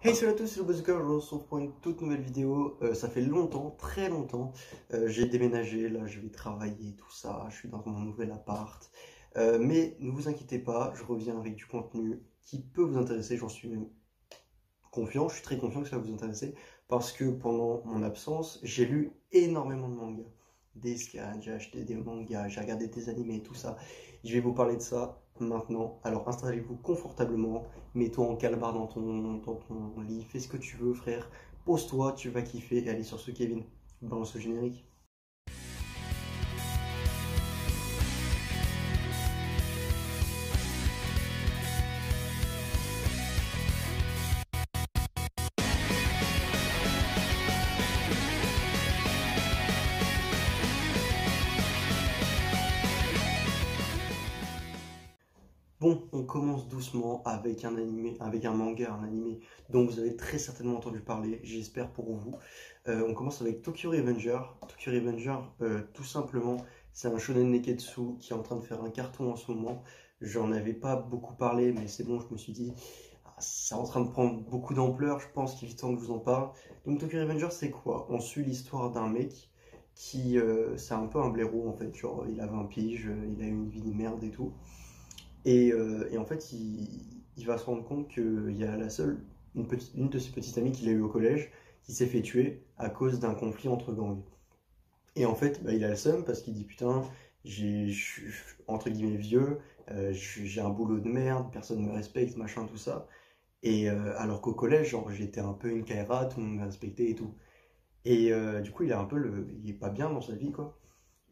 Hey, salut à tous, c'est le Bazooka, je vous retrouve pour une toute nouvelle vidéo. Ça fait longtemps, très longtemps, j'ai déménagé, là je vais travailler, tout ça, je suis dans mon nouvel appart. Mais ne vous inquiétez pas, je reviens avec du contenu qui peut vous intéresser, j'en suis même confiant, je suis très confiant que ça va vous intéresser, parce que pendant mon absence, j'ai lu énormément de mangas. Des scans, j'ai acheté des mangas, j'ai regardé des animés, tout ça. Je vais vous parler de ça maintenant. Alors installez-vous confortablement, mets-toi en calbar dans ton lit, fais ce que tu veux frère, pose-toi, tu vas kiffer et allez sur ce Kevin, balance le générique. Bon, on commence doucement avec un animé, avec un manga, un animé dont vous avez très certainement entendu parler, j'espère pour vous. On commence avec Tokyo Revenger. Tokyo Revenger, tout simplement, c'est un shonen neketsu qui est en train de faire un carton en ce moment. J'en avais pas beaucoup parlé, mais c'est bon, je me suis dit, ah, c'est en train de prendre beaucoup d'ampleur, je pense qu'il est temps que je vous en parle. Donc Tokyo Revenger, c'est quoi? On suit l'histoire d'un mec qui, c'est un peu un blaireau en fait, genre il a 20 piges, il a eu une vie de merde et tout. Et en fait, il va se rendre compte qu'il y a une de ses petites amies qu'il a eue au collège qui s'est fait tuer à cause d'un conflit entre gangs. Et en fait, bah, il a le seum parce qu'il dit putain, je suis entre guillemets vieux, j'ai un boulot de merde, personne ne me respecte, machin, tout ça. Et alors qu'au collège, genre, j'étais un peu une Kaira, tout le monde me respectait et tout. Et du coup, il est pas bien dans sa vie, quoi.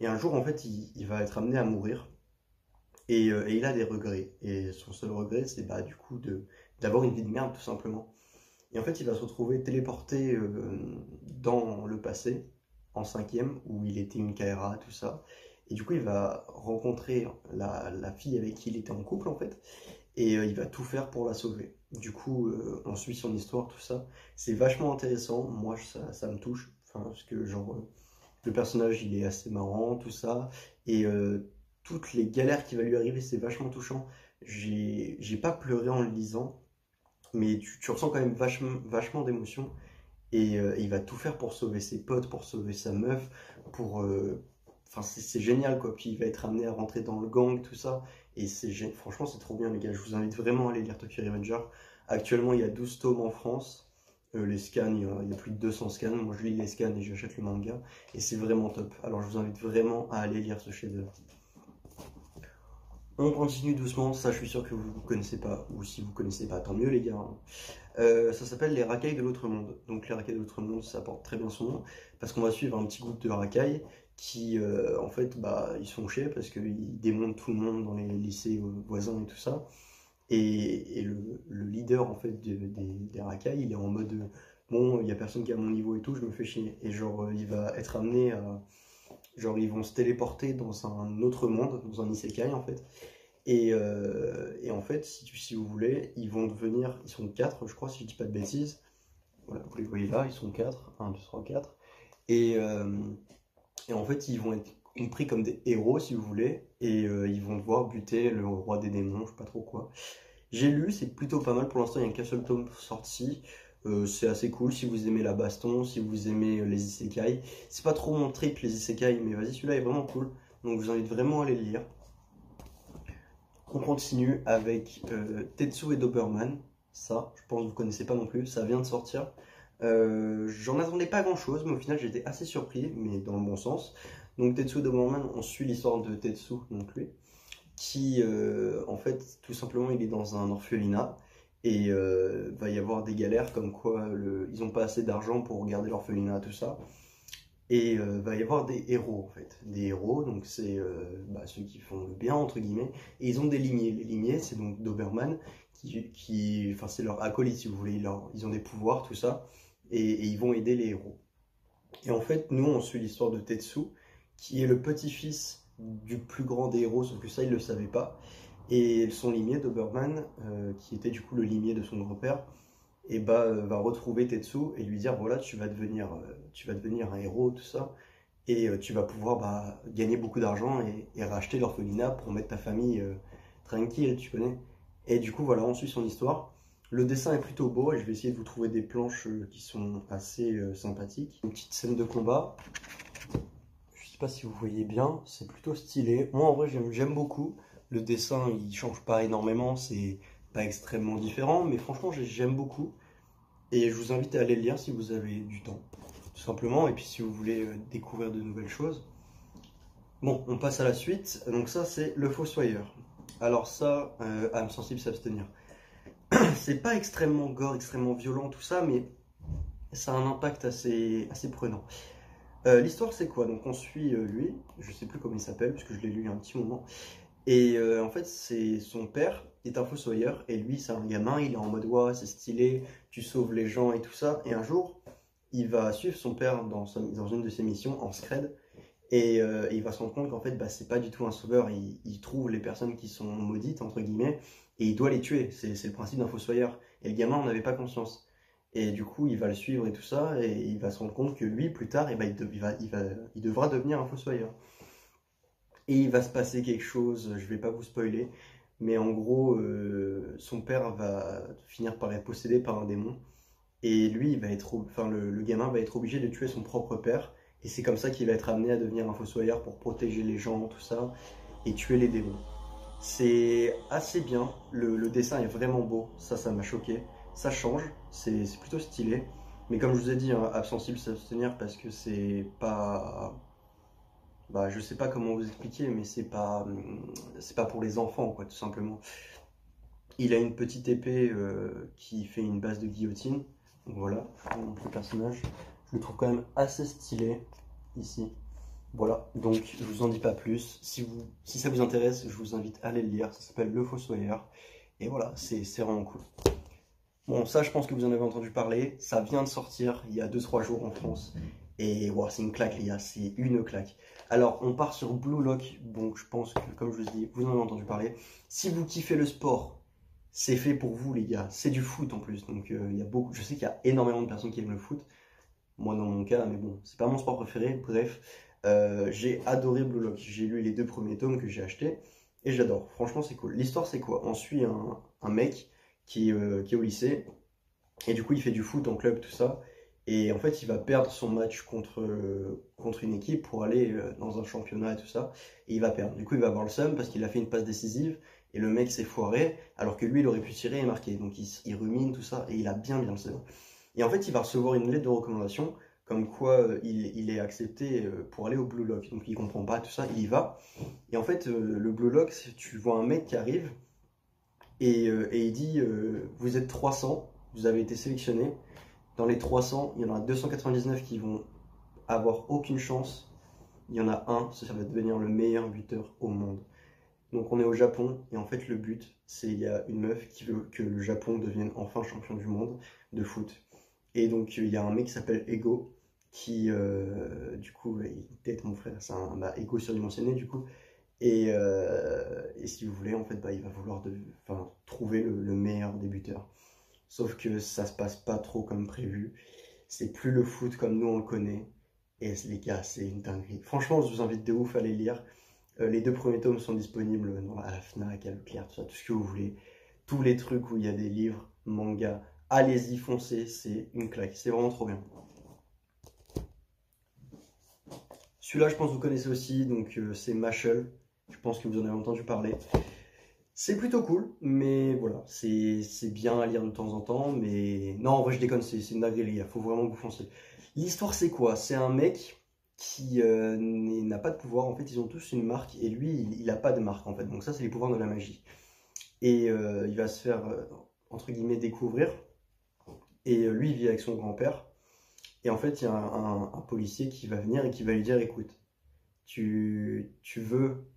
Et un jour, en fait, il va être amené à mourir. Et il a des regrets. Et son seul regret, c'est bah, du coup d'avoir une vie de merde, tout simplement. Et en fait, il va se retrouver téléporté dans le passé, en cinquième, où il était une Kaira, tout ça. Et du coup, il va rencontrer la fille avec qui il était en couple, en fait. Et il va tout faire pour la sauver. Du coup, on suit son histoire, tout ça. C'est vachement intéressant. Moi, ça me touche. Enfin, parce que, genre, le personnage, il est assez marrant, tout ça. Et toutes les galères qui va lui arriver, c'est vachement touchant. J'ai pas pleuré en le lisant, mais tu ressens quand même vachement d'émotion. Et il va tout faire pour sauver ses potes, pour sauver sa meuf, pour... Enfin, c'est génial, quoi. Puis il va être amené à rentrer dans le gang, tout ça. Et franchement, c'est trop bien, les gars. Je vous invite vraiment à aller lire Tokyo Revenger. Actuellement, il y a 12 tomes en France. Les scans, il y a plus de 200 scans. Moi, je lis les scans et j'achète le manga. Et c'est vraiment top. Alors, je vous invite vraiment à aller lire ce chef-d'œuvre. On continue doucement, ça je suis sûr que vous ne connaissez pas, ou si vous connaissez pas, tant mieux les gars. Ça s'appelle les racailles de l'autre monde. Donc les racailles de l'autre monde, ça porte très bien son nom, parce qu'on va suivre un petit groupe de racailles qui, en fait, bah, ils sont chiés parce qu'ils démontent tout le monde dans les lycées voisins et tout ça. Et le leader en fait des racailles, il est en mode bon, il y a personne qui est à mon niveau et tout, je me fais chier. Et genre, il va être amené à genre, ils vont se téléporter dans un autre monde, dans un isekai en fait. Et en fait, si vous voulez, ils vont devenir, ils sont quatre, je crois, si je dis pas de bêtises. Voilà, vous les voyez là, ils sont quatre, un 2 3 4. Et, euh, et en fait, ils vont être compris comme des héros, si vous voulez. Et ils vont devoir buter le roi des démons, je sais pas trop quoi. J'ai lu, c'est plutôt pas mal. Pour l'instant, il n'y a qu'un seul tome sorti. C'est assez cool si vous aimez la baston, si vous aimez les isekai. C'est pas trop mon trip les isekai, mais vas-y, celui-là est vraiment cool. Donc je vous invite vraiment à aller le lire. On continue avec Tetsu et Doberman. Ça, je pense que vous connaissez pas non plus. Ça vient de sortir. J'en attendais pas grand-chose, mais au final j'étais assez surpris, mais dans le bon sens. Donc Tetsu et Doberman, on suit l'histoire de Tetsu, donc lui, qui en fait tout simplement il est dans un orphelinat et va y avoir des galères comme quoi ils n'ont pas assez d'argent pour garder l'orphelinat, tout ça. Et va y avoir des héros en fait. Des héros, donc c'est bah, ceux qui font le bien entre guillemets. Et ils ont des lignées. Les lignées, c'est donc Doberman, enfin c'est leur acolyte si vous voulez. Ils ont des pouvoirs, tout ça. Et ils vont aider les héros. Et en fait, nous on suit l'histoire de Tetsu, qui est le petit-fils du plus grand des héros, sauf que ça il le savait pas. Et son limier, Doberman, qui était du coup le limier de son grand-père, et bah, va retrouver Tetsu et lui dire voilà, tu vas devenir un héros, tout ça, et tu vas pouvoir bah, gagner beaucoup d'argent et racheter l'orphelinat pour mettre ta famille tranquille, tu connais. Et du coup, voilà, on suit son histoire. Le dessin est plutôt beau et je vais essayer de vous trouver des planches qui sont assez sympathiques. Une petite scène de combat. Je sais pas si vous voyez bien, c'est plutôt stylé. Moi en vrai j'aime beaucoup. Le dessin il change pas énormément, c'est pas extrêmement différent, mais franchement j'aime beaucoup. Et je vous invite à aller le lire si vous avez du temps, tout simplement. Et puis si vous voulez découvrir de nouvelles choses. Bon, on passe à la suite. Donc ça c'est Le Fossoyeur. Alors ça, âme sensible s'abstenir. C'est pas extrêmement gore, extrêmement violent, tout ça, mais ça a un impact assez prenant. L'histoire c'est quoi? Donc on suit lui, je sais plus comment il s'appelle, parce que je l'ai lu il y a un petit moment. Et en fait, c'est son père qui est un fossoyeur, et lui, c'est un gamin, il est en mode ouais, c'est stylé, tu sauves les gens et tout ça. Et un jour, il va suivre son père dans une de ses missions en scred, et il va se rendre compte qu'en fait, bah, c'est pas du tout un sauveur. Il trouve les personnes qui sont maudites, entre guillemets, et il doit les tuer. C'est le principe d'un fossoyeur. Et le gamin, on n'avait pas conscience. Et du coup, il va le suivre et tout ça, et il va se rendre compte que lui, plus tard, eh ben, il devra devenir un fossoyeur. Et il va se passer quelque chose, je vais pas vous spoiler, mais en gros, son père va finir par être possédé par un démon. Et lui, enfin, le gamin va être obligé de tuer son propre père. Et c'est comme ça qu'il va être amené à devenir un fossoyeur pour protéger les gens, tout ça, et tuer les démons. C'est assez bien, le dessin est vraiment beau, ça m'a choqué. Ça change, c'est plutôt stylé. Mais comme je vous ai dit, hein, absensible s'abstenir parce que c'est pas... Bah, je sais pas comment vous expliquer, mais c'est pas pour les enfants, quoi, tout simplement. Il a une petite épée qui fait une base de guillotine. Donc voilà, je vous montre le personnage. Je le trouve quand même assez stylé, ici. Voilà, donc je vous en dis pas plus. Si ça vous intéresse, je vous invite à aller le lire. Ça s'appelle Le Fossoyeur. Et voilà, c'est vraiment cool. Bon, ça, je pense que vous en avez entendu parler. Ça vient de sortir il y a 2-3 jours en France. Et wow, c'est une claque, les gars, c'est une claque. Alors, on part sur Blue Lock. Donc, je pense que, comme je vous dis, vous en avez entendu parler. Si vous kiffez le sport, c'est fait pour vous, les gars. C'est du foot en plus. Donc, il y a beaucoup. Je sais qu'il y a énormément de personnes qui aiment le foot. Moi, dans mon cas, mais bon, c'est pas mon sport préféré. Bref, j'ai adoré Blue Lock. J'ai lu les 2 premiers tomes que j'ai achetés. Et j'adore. Franchement, c'est cool. L'histoire, c'est quoi? On suit un mec qui est au lycée. Et du coup, il fait du foot en club, tout ça. Et en fait, il va perdre son match contre une équipe pour aller dans un championnat et tout ça. Et il va perdre. Du coup, il va avoir le seum parce qu'il a fait une passe décisive. Et le mec s'est foiré, alors que lui, il aurait pu tirer et marquer. Donc, il rumine, tout ça. Et il a bien le seum. Et en fait, il va recevoir une lettre de recommandation comme quoi il est accepté pour aller au Blue Lock. Donc, il comprend pas tout ça. Il y va. Et en fait, le Blue Lock, tu vois un mec qui arrive et il dit vous êtes 300, vous avez été sélectionné. Dans les 300, il y en a 299 qui vont avoir aucune chance. Il y en a un, ça va devenir le meilleur buteur au monde. Donc on est au Japon et en fait le but, c'est il y a une meuf qui veut que le Japon devienne enfin champion du monde de foot. Et donc il y a un mec qui s'appelle Ego qui du coup il tête mon frère, c'est un Ego surdimensionné du coup. Et si vous voulez, en fait, bah, il va vouloir trouver le meilleur des buteurs. Sauf que ça se passe pas trop comme prévu. C'est plus le foot comme nous on le connaît. Et les gars, c'est une dinguerie. Franchement, je vous invite de ouf à les lire. Les 2 premiers tomes sont disponibles à la Fnac, à Leclerc, tout ça, tout ce que vous voulez. Tous les trucs où il y a des livres, mangas, allez-y, foncez, c'est une claque. C'est vraiment trop bien. Celui-là, je pense que vous connaissez aussi, donc c'est Mashal. Je pense que vous en avez entendu parler. C'est plutôt cool, mais voilà, c'est bien à lire de temps en temps, mais non, en vrai, je déconne, c'est une dinguerie, il faut vraiment que vous foncez. L'histoire, c'est quoi? C'est un mec qui n'a pas de pouvoir, en fait, ils ont tous une marque, et lui, il n'a pas de marque, en fait, donc ça, c'est les pouvoirs de la magie. Et il va se faire, entre guillemets, découvrir, et lui, il vit avec son grand-père, et en fait, il y a un policier qui va venir et qui va lui dire, écoute, tu veux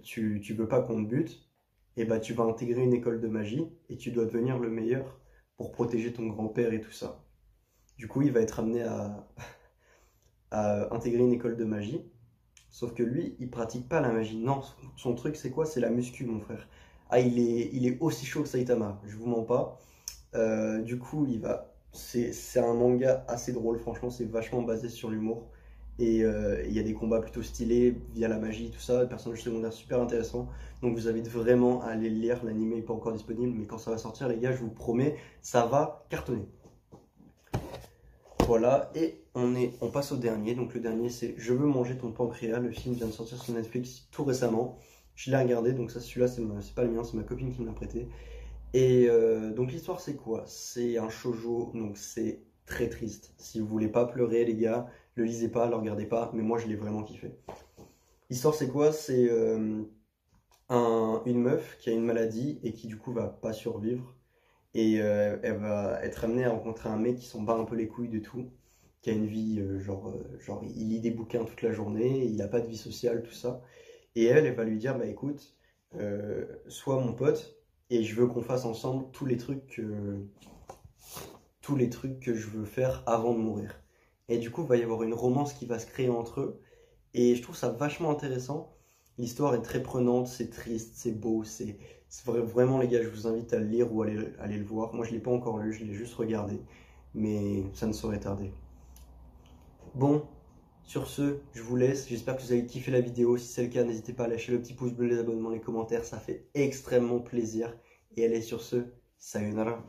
tu veux pas qu'on te bute, et bah tu vas intégrer une école de magie et tu dois devenir le meilleur pour protéger ton grand-père et tout ça. Du coup, il va être amené à intégrer une école de magie, sauf que lui, il pratique pas la magie. Non, son truc c'est quoi? C'est la muscu, mon frère. Ah, il est aussi chaud que Saitama, je vous mens pas. Du coup, c'est un manga assez drôle, franchement, c'est vachement basé sur l'humour. Et il y a des combats plutôt stylés via la magie, tout ça, des personnages secondaires super intéressants. Donc vous invite vraiment à aller le lire, l'anime n'est pas encore disponible, mais quand ça va sortir les gars, je vous promets, ça va cartonner. Voilà, et on passe au dernier. Donc le dernier c'est Je veux manger ton pancréas. Le film vient de sortir sur Netflix tout récemment. Je l'ai regardé, donc ça celui-là c'est pas le mien, c'est ma copine qui me l'a prêté. Et donc l'histoire c'est quoi? C'est un shoujo, donc c'est très triste. Si vous voulez pas pleurer les gars, le lisez pas, le regardez pas, mais moi je l'ai vraiment kiffé. L'histoire c'est quoi? C'est une meuf qui a une maladie et qui du coup va pas survivre. Et elle va être amenée à rencontrer un mec qui s'en bat un peu les couilles de tout, qui a une vie, genre il lit des bouquins toute la journée, il n'a pas de vie sociale, tout ça. Et elle va lui dire, bah écoute, sois mon pote, et je veux qu'on fasse ensemble tous les trucs que je veux faire avant de mourir. Et du coup, il va y avoir une romance qui va se créer entre eux, et je trouve ça vachement intéressant. L'histoire est très prenante, c'est triste, c'est beau, vraiment les gars, je vous invite à le lire ou aller le voir. Moi je ne l'ai pas encore lu, je l'ai juste regardé, mais ça ne saurait tarder. Bon, sur ce, je vous laisse, j'espère que vous avez kiffé la vidéo. Si c'est le cas, n'hésitez pas à lâcher le petit pouce bleu, les abonnements, les commentaires, ça fait extrêmement plaisir. Et allez sur ce, sayonara.